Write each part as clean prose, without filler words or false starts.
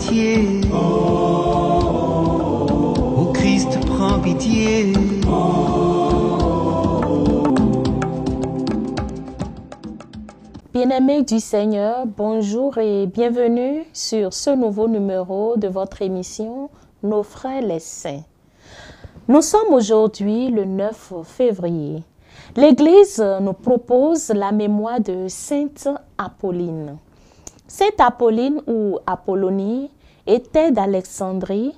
pitié. Ô Christ, prends pitié. Bien-aimés du Seigneur, bonjour et bienvenue sur ce nouveau numéro de votre émission Nos frères les saints. Nous sommes aujourd'hui le 9 février. L'Église nous propose la mémoire de Sainte Apolline. Sainte Apolline ou Apollonie était d'Alexandrie.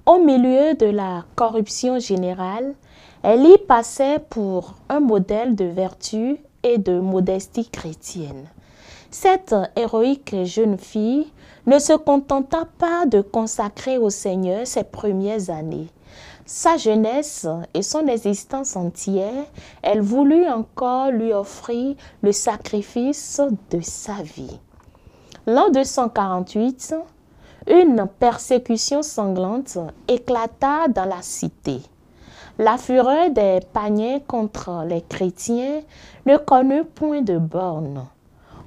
Au milieu de la corruption générale, elle y passait pour un modèle de vertu et de modestie chrétienne. Cette héroïque jeune fille ne se contenta pas de consacrer au Seigneur ses premières années. Sa jeunesse et son existence entière, elle voulut encore lui offrir le sacrifice de sa vie. L'an 248, une persécution sanglante éclata dans la cité. La fureur des païens contre les chrétiens ne connut point de bornes.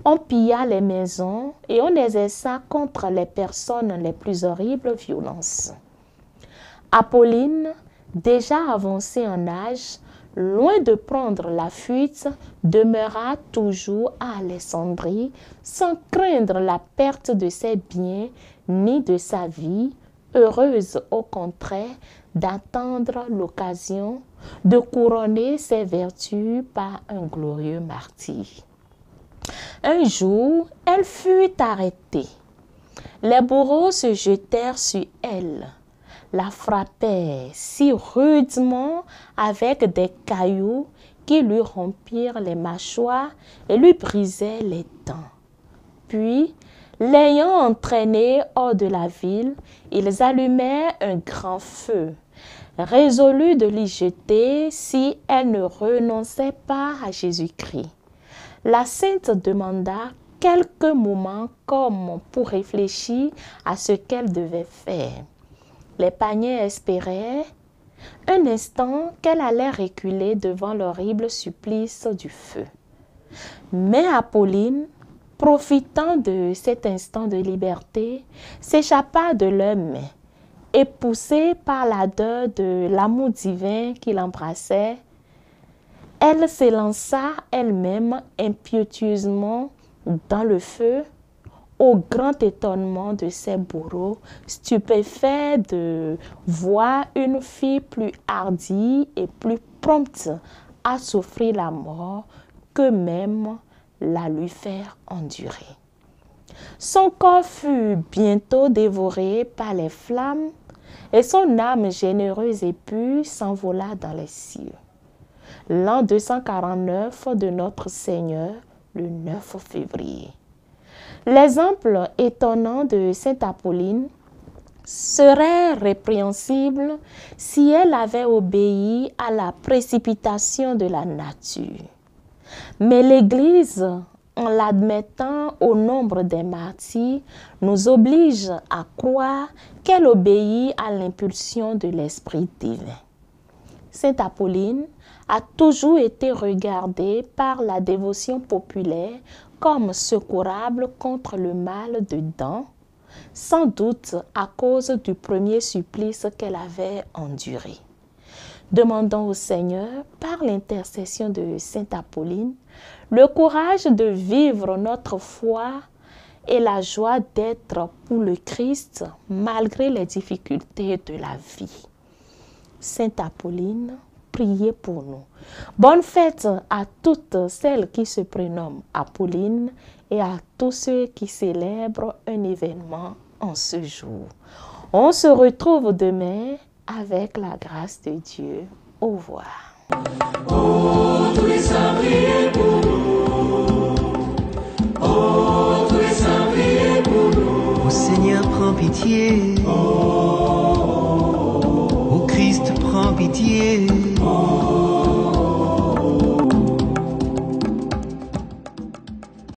On pilla les maisons et on exerça contre les personnes les plus horribles violences. Apolline, déjà avancée en âge, loin de prendre la fuite, demeura toujours à Alexandrie sans craindre la perte de ses biens ni de sa vie, heureuse au contraire d'attendre l'occasion de couronner ses vertus par un glorieux martyre. Un jour, elle fut arrêtée. Les bourreaux se jetèrent sur elle, la frappèrent si rudement avec des cailloux qui lui rompirent les mâchoires et lui brisaient les dents. Puis, l'ayant entraînée hors de la ville, ils allumèrent un grand feu, résolus de l'y jeter si elle ne renonçait pas à Jésus-Christ. La sainte demanda quelques moments comme pour réfléchir à ce qu'elle devait faire. Les païens espéraient un instant qu'elle allait reculer devant l'horrible supplice du feu. Mais Apolline, profitant de cet instant de liberté, s'échappa de leurs mains et poussée par l'ardeur de l'amour divin qui l'embrassait, elle s'élança elle-même impétueusement dans le feu, au grand étonnement de ses bourreaux, stupéfaits de voir une fille plus hardie et plus prompte à souffrir la mort qu'eux-mêmes la lui faire endurer. Son corps fut bientôt dévoré par les flammes et son âme généreuse et pure s'envola dans les cieux. L'an 249 de notre Seigneur, le 9 février. L'exemple étonnant de Sainte Apolline serait répréhensible si elle avait obéi à la précipitation de la nature. Mais l'Église, en l'admettant au nombre des martyrs, nous oblige à croire qu'elle obéit à l'impulsion de l'Esprit divin. Sainte Apolline a toujours été regardée par la dévotion populaire comme secourable contre le mal dedans, sans doute à cause du premier supplice qu'elle avait enduré. Demandons au Seigneur, par l'intercession de Sainte Apolline, le courage de vivre notre foi et la joie d'être pour le Christ malgré les difficultés de la vie. Sainte Apolline, priez pour nous. Bonne fête à toutes celles qui se prénomment Apolline et à tous ceux qui célèbrent un événement en ce jour. On se retrouve demain avec la grâce de Dieu. Au revoir. Oh, tous les saints, priez pour nous. Oh, tous les saints, priez pour nous. Ô Seigneur, prends pitié. Ô Christ, prends pitié.